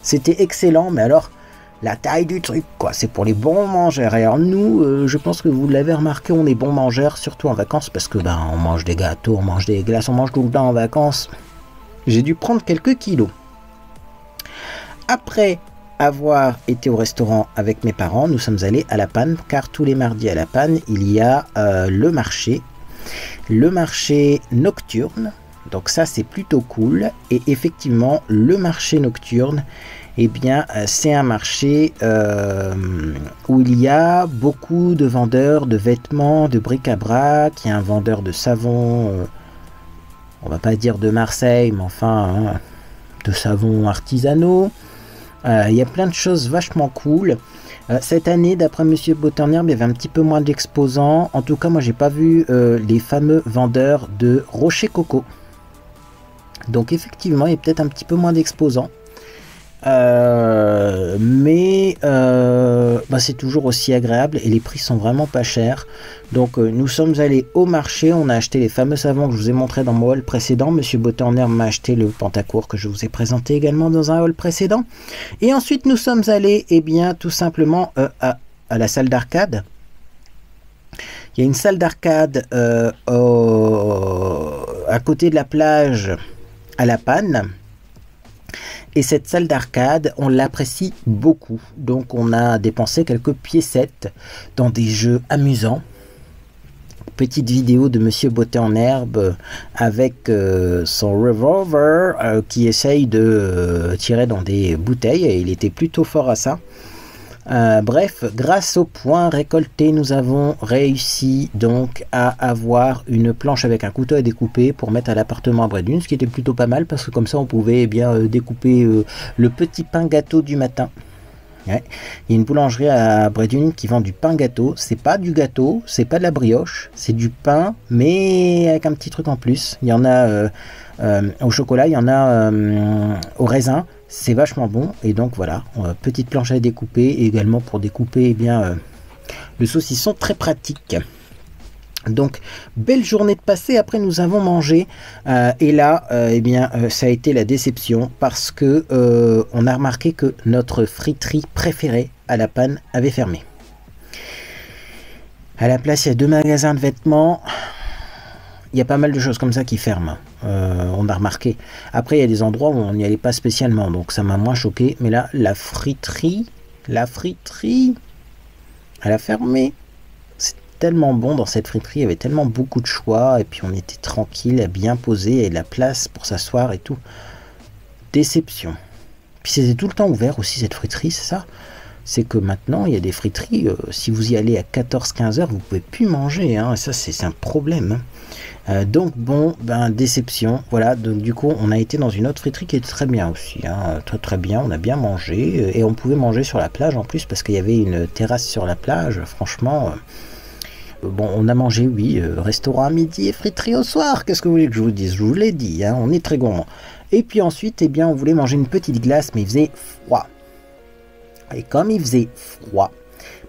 C'était excellent, mais alors la taille du truc, quoi, c'est pour les bons mangeurs. Et alors nous, je pense que vous l'avez remarqué, on est bons mangeurs, surtout en vacances, parce que ben, on mange des gâteaux, on mange des glaces, on mange tout le temps en vacances. J'ai dû prendre quelques kilos. Après avoir été au restaurant avec mes parents, nous sommes allés à La Panne, car tous les mardis à La Panne, il y a le marché nocturne. Donc ça, c'est plutôt cool. Et effectivement, le marché nocturne, eh bien, c'est un marché où il y a beaucoup de vendeurs de vêtements, de bric-à-brac. Il y a un vendeur de savon, on va pas dire de Marseille, mais enfin, hein, de savons artisanaux. Il y a plein de choses vachement cool. Cette année, d'après Monsieur Botternerbe, il y avait un petit peu moins d'exposants. En tout cas, moi, j'ai pas vu les fameux vendeurs de Rocher Coco. Donc, effectivement, il y a peut-être un petit peu moins d'exposants. Mais c'est toujours aussi agréable et les prix sont vraiment pas chers. Donc nous sommes allés au marché, on a acheté les fameux savons que je vous ai montré dans mon haul précédent. Monsieur Botternerbe m'a acheté le Pantacourt que je vous ai présenté également dans un haul précédent. Et ensuite nous sommes allés tout simplement à la salle d'arcade. Il y a une salle d'arcade à côté de la plage à La Panne. Et cette salle d'arcade, on l'apprécie beaucoup. Donc on a dépensé quelques piécettes dans des jeux amusants. Petite vidéo de Monsieur Botternerbe avec son revolver qui essaye de tirer dans des bouteilles. Et il était plutôt fort à ça. Bref, grâce aux points récoltés, nous avons réussi donc à avoir une planche avec un couteau à découper pour mettre à l'appartement à Bredune, ce qui était plutôt pas mal parce que comme ça on pouvait découper le petit pain gâteau du matin. Ouais. Il y a une boulangerie à Bredune qui vend du pain gâteau. C'est pas du gâteau, c'est pas de la brioche, c'est du pain, mais avec un petit truc en plus. Il y en a au chocolat, il y en a au raisin. C'est vachement bon. Et donc voilà, petite planche à découper. Et également pour découper le saucisson, très pratique. Donc, belle journée de passé. Après, nous avons mangé. Et là, ça a été la déception parce que on a remarqué que notre friterie préférée à La Panne avait fermé. À la place, il y a 2 magasins de vêtements. Il y a pas mal de choses comme ça qui ferment. On a remarqué. Après, il y a des endroits où on n'y allait pas spécialement. Donc, ça m'a moins choqué. Mais là, la friterie, elle a fermé. Tellement bon dans cette friterie, il y avait tellement beaucoup de choix et puis on était tranquille, bien posé et la place pour s'asseoir et tout. Déception. Puis c'était tout le temps ouvert aussi cette friterie, c'est ça? C'est que maintenant il y a des friteries, si vous y allez à 14-15 heures, vous pouvez plus manger, hein, et ça c'est un problème. Donc bon, déception. Voilà, donc du coup on a été dans une autre friterie qui était très bien aussi, hein, très bien, on a bien mangé et on pouvait manger sur la plage en plus parce qu'il y avait une terrasse sur la plage, franchement. Bon, on a mangé, oui, restaurant à midi et friterie au soir. Qu'est-ce que vous voulez que je vous dise? Je vous l'ai dit, hein, on est très gourmand. Et puis ensuite, on voulait manger une petite glace, mais il faisait froid. Et comme il faisait froid,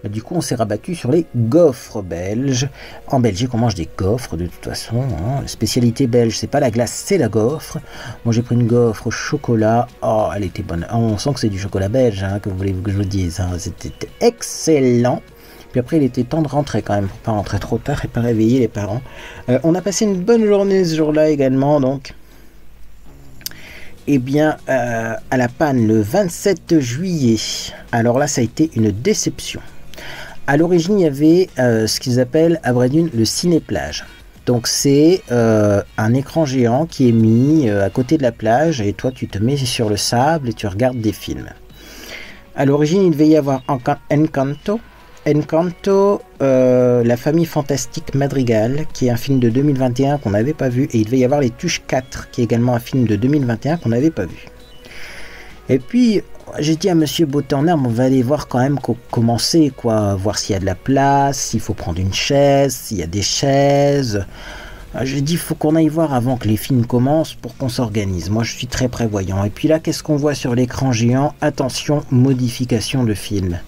du coup, on s'est rabattu sur les gaufres belges. En Belgique, on mange des gaufres de toute façon. Hein. La spécialité belge, c'est pas la glace, c'est la gaufre. Moi, j'ai pris une gaufre au chocolat. Oh, elle était bonne. Oh, on sent que c'est du chocolat belge, hein, que vous voulez que je vous dise. Hein. C'était excellent. Puis après, il était temps de rentrer quand même, pour pas rentrer trop tard et pas réveiller les parents. On a passé une bonne journée ce jour-là également, donc. À La Panne, le 27 juillet. Alors là, ça a été une déception. À l'origine, il y avait ce qu'ils appellent à Bredune le ciné-plage. Donc c'est un écran géant qui est mis à côté de la plage et toi, tu te mets sur le sable et tu regardes des films. À l'origine, il devait y avoir Encanto, la famille fantastique Madrigal, qui est un film de 2021 qu'on n'avait pas vu, et il devait y avoir Les Tuches 4, qui est également un film de 2021 qu'on n'avait pas vu. Et puis, j'ai dit à Monsieur Botternerbe, on va aller voir quand même commencer, quoi, voir s'il y a de la place, s'il faut prendre une chaise, s'il y a des chaises. J'ai dit, il faut qu'on aille voir avant que les films commencent pour qu'on s'organise. Moi, je suis très prévoyant. Et puis là, qu'est-ce qu'on voit sur l'écran géant? Attention, modification de film.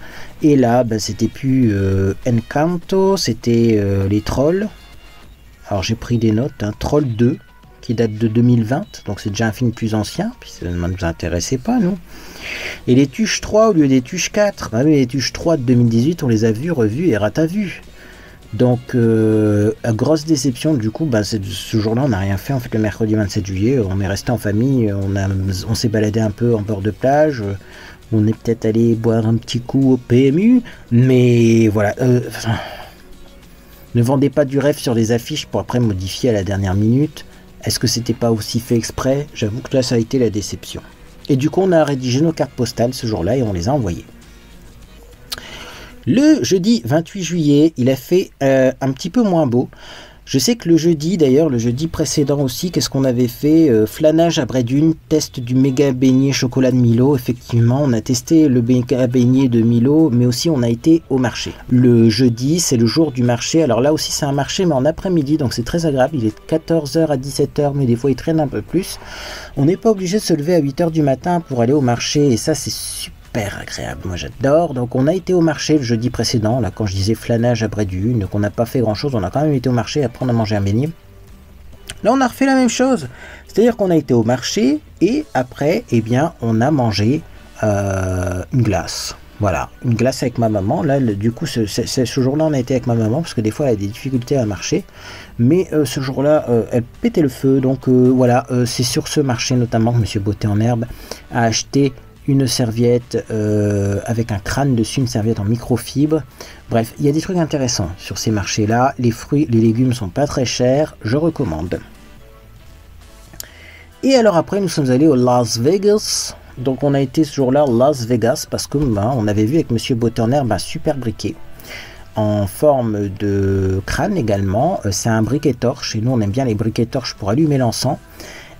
Et là, c'était plus Encanto, c'était les Trolls. Alors, j'ai pris des notes. Hein. Troll 2, qui date de 2020. Donc, c'est déjà un film plus ancien. Puis, ça ne nous intéressait pas, nous. Et les Tuches 3 au lieu des Tuches 4. Ah oui, les Tuches 3 de 2018, on les a vus, revus et ratavus. Donc, grosse déception, du coup, ce jour-là, on n'a rien fait. En fait, le mercredi 27 juillet, on est resté en famille, on s'est baladé un peu en bord de plage, On est peut-être allé boire un petit coup au PMU, mais voilà. Ne vendez pas du rêve sur les affiches pour après modifier à la dernière minute. Est-ce que c'était pas aussi fait exprès? J'avoue que là, ça a été la déception. Et du coup, on a rédigé nos cartes postales ce jour-là et on les a envoyées. Le jeudi 28 juillet, il a fait un petit peu moins beau. Je sais que le jeudi, d'ailleurs, le jeudi précédent aussi, qu'est-ce qu'on avait fait? Flanage à Bray-Dunes, test du méga beignet chocolat de Milo. Effectivement, on a testé le méga beignet de Milo, mais aussi on a été au marché. Le jeudi, c'est le jour du marché. Alors là aussi, c'est un marché, mais en après-midi, donc c'est très agréable. Il est de 14 h à 17 h, mais des fois, il traîne un peu plus. On n'est pas obligé de se lever à 8 h du matin pour aller au marché, et ça, c'est super agréable, moi j'adore. Donc on a été au marché le jeudi précédent, là quand je disais flanage à Bray-Dunes, donc on n'a pas fait grand chose, on a quand même été au marché, après on a mangé un beignet. Là on a refait la même chose, c'est-à-dire qu'on a été au marché et après, eh bien, on a mangé une glace. Voilà, une glace avec ma maman. Là, du coup, ce jour-là, on a été avec ma maman parce que des fois, elle a des difficultés à marcher. Mais ce jour-là, elle pétait le feu. Donc voilà, c'est sur ce marché notamment que Monsieur Beauté en Herbe a acheté une serviette avec un crâne dessus, une serviette en microfibre. Bref, il y a des trucs intéressants sur ces marchés-là. Les fruits, les légumes sont pas très chers, je recommande. Et alors après, nous sommes allés au Las Vegas. Donc on a été ce jour-là à Las Vegas parce que on avait vu avec Monsieur Beauté en Herbe un super briquet en forme de crâne également. C'est un briquet torche et nous on aime bien les briquets torches pour allumer l'encens.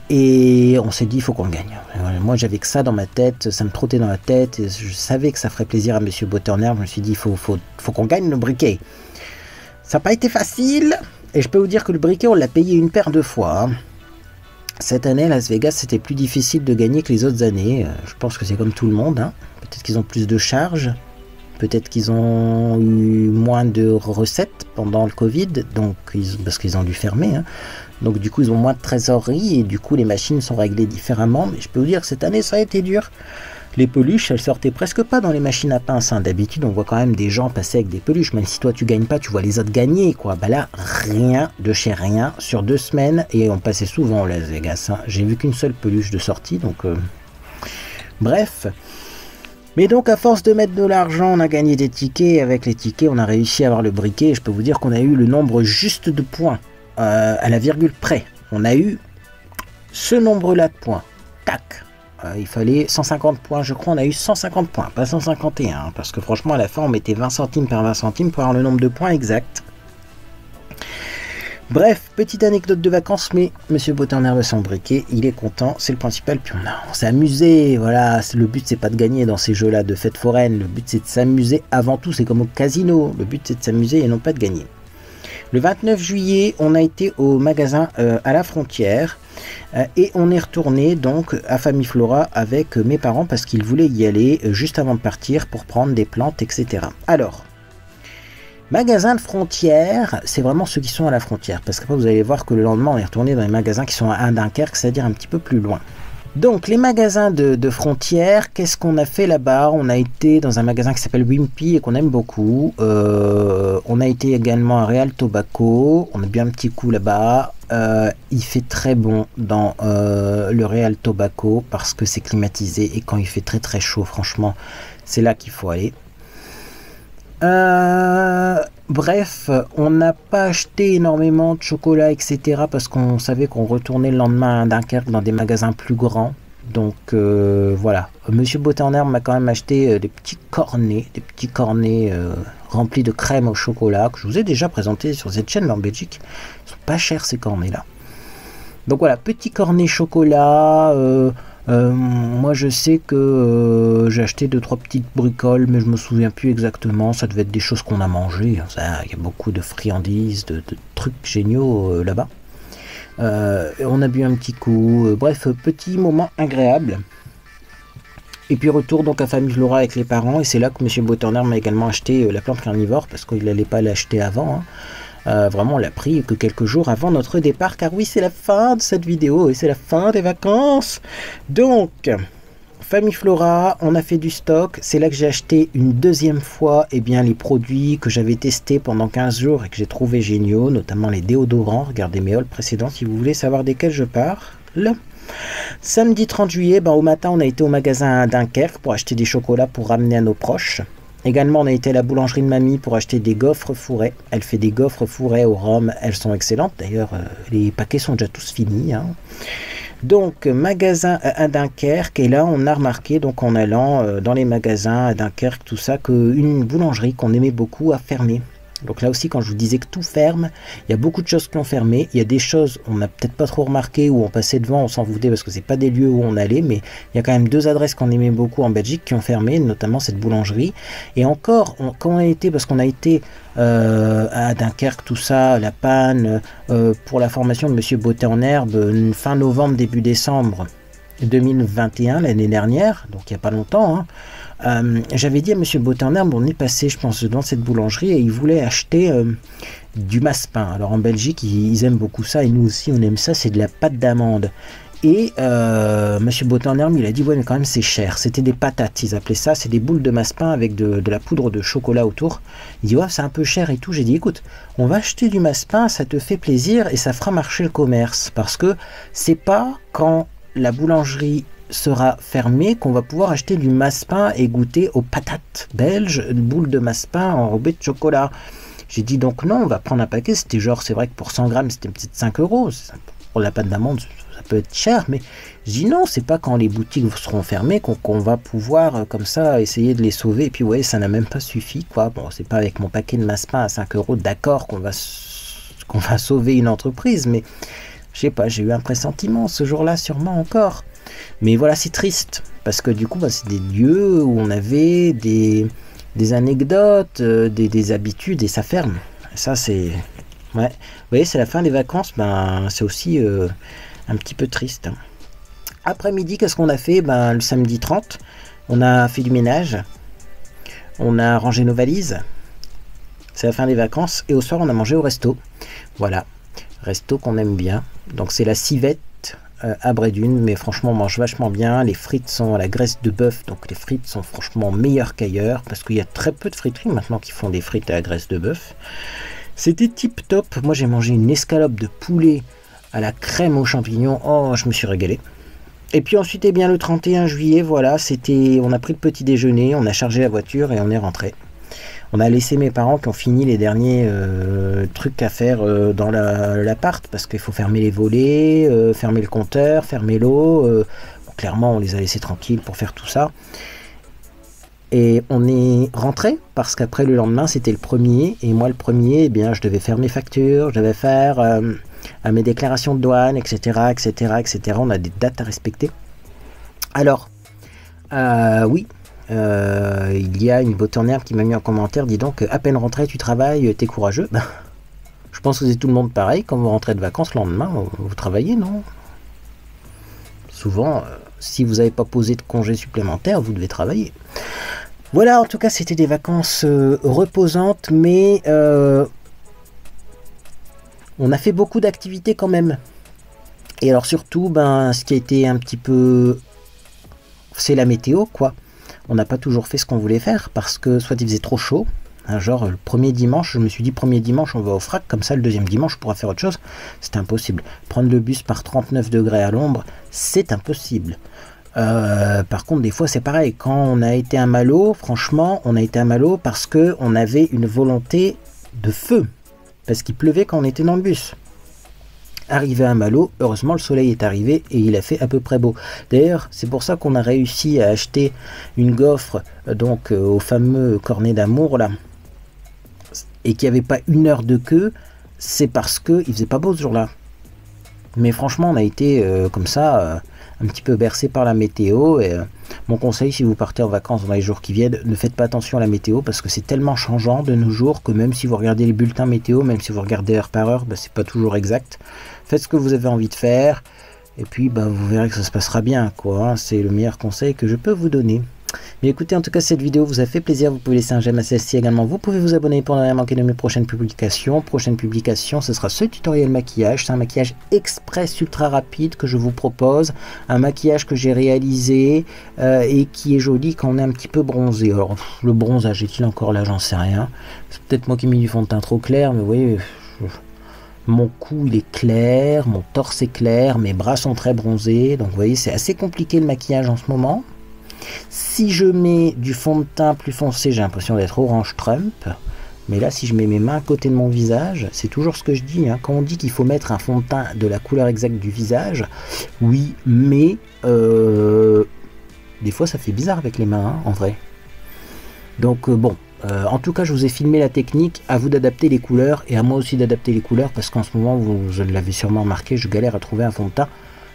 Et on s'est dit, il faut qu'on le gagne. Moi, j'avais que ça dans ma tête, ça me trottait dans la tête. Et je savais que ça ferait plaisir à Monsieur Beauté en Herbe. Je me suis dit, il faut qu'on gagne le briquet. Ça n'a pas été facile. Et je peux vous dire que le briquet, on l'a payé une paire de fois. Hein. Cette année, à Las Vegas, c'était plus difficile de gagner que les autres années. Je pense que c'est comme tout le monde. Hein. Peut-être qu'ils ont plus de charges. Peut-être qu'ils ont eu moins de recettes pendant le Covid. Donc, parce qu'ils ont dû fermer. Hein. Donc du coup ils ont moins de trésorerie et du coup les machines sont réglées différemment. Mais je peux vous dire que cette année ça a été dur. Les peluches elles sortaient presque pas dans les machines à pince. Hein. D'habitude on voit quand même des gens passer avec des peluches. Même si toi tu gagnes pas, tu vois les autres gagner quoi. Bah là rien de chez rien sur 2 semaines et on passait souvent au Las Vegas. Hein. J'ai vu qu'une seule peluche de sortie donc bref. Mais donc à force de mettre de l'argent on a gagné des tickets et avec les tickets on a réussi à avoir le briquet. Et je peux vous dire qu'on a eu le nombre juste de points. À la virgule près, on a eu ce nombre-là de points. Tac. Il fallait 150 points, je crois. On a eu 150 points, pas 151. Parce que franchement, à la fin, on mettait 20 centimes par 20 centimes pour avoir le nombre de points exact. Bref, petite anecdote de vacances, mais Monsieur Beauté en Herbe son briquet, il est content, c'est le principal. Puis on s'est amusé, voilà. Le but, c'est pas de gagner dans ces jeux-là de fête foraine. Le but, c'est de s'amuser avant tout. C'est comme au casino. Le but, c'est de s'amuser et non pas de gagner. Le 29 juillet, on a été au magasin à la frontière et on est retourné donc à Famille Flora avec mes parents parce qu'ils voulaient y aller juste avant de partir pour prendre des plantes, etc. Alors, magasin de frontière, c'est vraiment ceux qui sont à la frontière parce qu'après vous allez voir que le lendemain on est retourné dans les magasins qui sont à Dunkerque, c'est-à-dire un petit peu plus loin. Donc les magasins de frontières, qu'est-ce qu'on a fait là-bas? On a été dans un magasin qui s'appelle Wimpy et qu'on aime beaucoup. On a été également à Real Tobacco, on a bu un petit coup là-bas. Il fait très bon dans le Real Tobacco parce que c'est climatisé et quand il fait très très chaud, franchement, c'est là qu'il faut aller. Bref, on n'a pas acheté énormément de chocolat, etc. parce qu'on savait qu'on retournait le lendemain à Dunkerque dans des magasins plus grands. Donc voilà, Monsieur Beauté en Herbe m'a quand même acheté des petits cornets remplis de crème au chocolat que je vous ai déjà présenté sur cette chaîne en Belgique. Ils sont pas chers ces cornets là. Donc voilà, petit cornet chocolat. Moi je sais que j'ai acheté 2-3 petites bricoles mais je me souviens plus exactement, ça devait être des choses qu'on a mangées, il y a beaucoup de friandises, de trucs géniaux là-bas. On a bu un petit coup, bref, petit moment agréable. Et puis retour donc à Famille Flora avec les parents et c'est là que Monsieur Beauté en Herbe m'a également acheté la plante carnivore parce qu'il n'allait pas l'acheter avant. Hein. Vraiment on l'a pris que quelques jours avant notre départ car oui c'est la fin de cette vidéo et c'est la fin des vacances. Donc Famille Flora, on a fait du stock, c'est là que j'ai acheté une deuxième fois les produits que j'avais testés pendant 15 jours et que j'ai trouvé géniaux, notamment les déodorants. Regardez mes hauls précédents si vous voulez savoir desquels je pars. Samedi 30 juillet, au matin, on a été au magasin à Dunkerque pour acheter des chocolats pour ramener à nos proches. Également, on a été à la boulangerie de mamie pour acheter des gaufres fourrées. Elle fait des gaufres fourrées au rhum. Elles sont excellentes. D'ailleurs, les paquets sont déjà tous finis. Hein. Donc, magasin à Dunkerque. Et là, on a remarqué, donc en allant dans les magasins à Dunkerque, tout ça, qu'une boulangerie qu'on aimait beaucoup a fermé. Donc là aussi, quand je vous disais que tout ferme, il y a beaucoup de choses qui ont fermé. Il y a des choses on n'a peut-être pas trop remarqué, où on passait devant, on s'en foutait parce que c'est pas des lieux où on allait, mais il y a quand même 2 adresses qu'on aimait beaucoup en Belgique qui ont fermé, notamment cette boulangerie. Et encore, quand on a été, parce qu'on a été à Dunkerque, tout ça, La Panne, pour la formation de Monsieur Beauté en Herbe, fin novembre, début décembre 2021, l'année dernière, donc il n'y a pas longtemps, hein. J'avais dit à Monsieur Beauté en Herbe, on est passé, je pense, dans cette boulangerie et il voulait acheter du massepain. Alors en Belgique, ils aiment beaucoup ça et nous aussi, on aime ça, c'est de la pâte d'amande. Et Monsieur Beauté en Herbe, il a dit, ouais, mais quand même, c'est cher. C'était des patates, ils appelaient ça, c'est des boules de massepain avec de la poudre de chocolat autour. Il dit, ouais, c'est un peu cher et tout. J'ai dit, écoute, on va acheter du massepain, ça te fait plaisir et ça fera marcher le commerce. Parce que c'est pas quand la boulangerie sera fermé qu'on va pouvoir acheter du massepain et goûter aux patates belges, une boule de massepain enrobée de chocolat. J'ai dit donc non, on va prendre un paquet. C'était genre, c'est vrai que pour 100 grammes c'était peut-être 5 euros. Pour la pâte d'amande ça peut être cher, mais je dis non, c'est pas quand les boutiques seront fermées qu'on va pouvoir comme ça essayer de les sauver. Et puis ouais, ça n'a même pas suffi quoi. Bon, c'est pas avec mon paquet de massepain à 5 euros, d'accord, qu'on va sauver une entreprise, mais je sais pas, j'ai eu un pressentiment ce jour-là sûrement encore. Mais voilà, c'est triste, parce que du coup, c'est des lieux où on avait des anecdotes, des habitudes, et ça ferme. Et ça, c'est... Ouais. Vous voyez, c'est la fin des vacances, c'est aussi un petit peu triste. Après-midi, qu'est-ce qu'on a fait? Le samedi 30, on a fait du ménage, on a rangé nos valises, c'est la fin des vacances, et au soir, on a mangé au resto. Voilà, resto qu'on aime bien. Donc c'est la Civette à Brédune, mais franchement on mange vachement bien. Les frites sont à la graisse de bœuf, donc les frites sont franchement meilleures qu'ailleurs, parce qu'il y a très peu de friteries maintenant qui font des frites à la graisse de bœuf. C'était tip top. Moi j'ai mangé une escalope de poulet à la crème aux champignons. Oh, je me suis régalé. Et puis ensuite, eh bien, le 31 juillet, voilà, on a pris le petit déjeuner, on a chargé la voiture et on est rentré. On a laissé mes parents qui ont fini les derniers trucs à faire dans l'appart, parce qu'il faut fermer les volets, fermer le compteur, fermer l'eau. Bon, clairement, on les a laissés tranquilles pour faire tout ça. Et on est rentré, parce qu'après le lendemain, c'était le 1er. Et moi, le 1er, eh bien, je devais faire mes factures, je devais faire mes déclarations de douane, etc., etc., etc. On a des dates à respecter. Alors, oui. Il y a une beauté en herbe qui m'a mis en commentaire, dis donc, à peine rentré, tu travailles, t'es courageux. Je pense que c'est tout le monde pareil, quand vous rentrez de vacances le lendemain, vous travaillez, non? Souvent, si vous n'avez pas posé de congé supplémentaire, vous devez travailler. Voilà, en tout cas, c'était des vacances reposantes, mais on a fait beaucoup d'activités quand même. Et alors surtout, ce qui a été un petit peu... c'est la météo, quoi. On n'a pas toujours fait ce qu'on voulait faire, parce que soit il faisait trop chaud, hein, genre le premier dimanche, je me suis dit premier dimanche on va au frac, comme ça le deuxième dimanche on pourra faire autre chose. C'était impossible. Prendre le bus par 39 degrés à l'ombre, c'est impossible. Par contre, des fois c'est pareil. Quand on a été à Malo, franchement, on a été à Malo parce qu'on avait une volonté de feu, parce qu'il pleuvait quand on était dans le bus. Arrivé à Malo, heureusement le soleil est arrivé et il a fait à peu près beau. D'ailleurs, c'est pour ça qu'on a réussi à acheter une gaufre donc au fameux cornet d'amour là, et qu'il n'y avait pas 1 heure de queue. C'est parce que il faisait pas beau ce jour-là. Mais franchement, on a été comme ça, un petit peu bercé par la météo. Et mon conseil, si vous partez en vacances dans les jours qui viennent, ne faites pas attention à la météo, parce que c'est tellement changeant de nos jours que même si vous regardez les bulletins météo, même si vous regardez heure par heure, c'est pas toujours exact. Faites ce que vous avez envie de faire, et puis vous verrez que ça se passera bien, quoi. C'est le meilleur conseil que je peux vous donner. Mais écoutez, en tout cas, cette vidéo vous a fait plaisir. Vous pouvez laisser un j'aime à celle-ci également. Vous pouvez vous abonner pour ne rien manquer de mes prochaines publications. Prochaine publication, ce sera ce tutoriel maquillage. C'est un maquillage express ultra rapide que je vous propose. Un maquillage que j'ai réalisé et qui est joli quand on est un petit peu bronzé. Alors, le bronzage est-il encore là? J'en sais rien. C'est peut-être moi qui ai mis du fond de teint trop clair, mais vous voyez... Mon cou il est clair, mon torse est clair, mes bras sont très bronzés. Donc vous voyez, c'est assez compliqué le maquillage en ce moment. Si je mets du fond de teint plus foncé, j'ai l'impression d'être Orange Trump. Mais là, si je mets mes mains à côté de mon visage, c'est toujours ce que je dis. Hein, quand on dit qu'il faut mettre un fond de teint de la couleur exacte du visage, oui, mais des fois ça fait bizarre avec les mains, hein, en vrai. Donc bon, en tout cas, je vous ai filmé la technique. À vous d'adapter les couleurs et à moi aussi d'adapter les couleurs parce qu'en ce moment, vous l'avez sûrement remarqué, je galère à trouver un fond de teint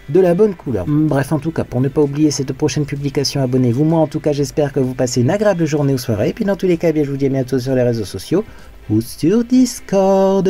de la bonne couleur. Bref, en tout cas, pour ne pas oublier cette prochaine publication, abonnez-vous. Moi, en tout cas, j'espère que vous passez une agréable journée ou soirée. Et puis, dans tous les cas, bien, je vous dis à bientôt sur les réseaux sociaux ou sur Discord.